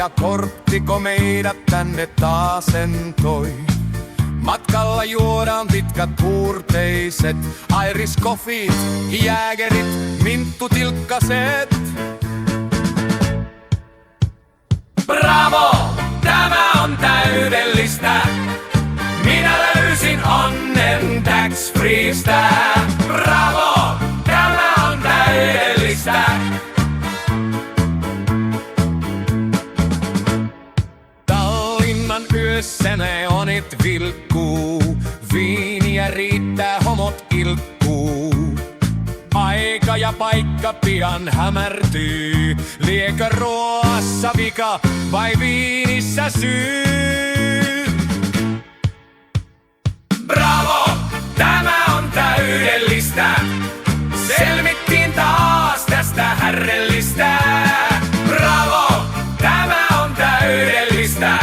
ja korttiko meidät tänne taasen toi. Matkalla juodaan pitkät puurteiset, Irish coffeet, jäägerit, minttutilkkaset. Bravo, tämä on täydellistä. Minä löysin onnen tax freestä. Bravo, tämä on täydellistä. Tallinnan yössä neonit vilkkuu, viiniä riittää, homot ilkkuu. Aika ja paikka pian hämärtyy, liekö ruoassa vika vai viinissä syy? Bravo, tämä on täydellistä. Selvittiin taas tästä härrellistä. Bravo, tämä on täydellistä.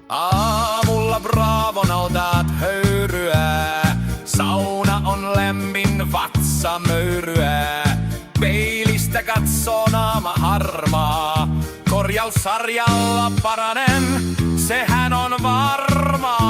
Aamulla Bravon otat höyryä. Sauna on lämmin, vatsa möyryä. Peilistä katsoo naama harmaa. Korjaussarjalla paranen, sehän on varmaa.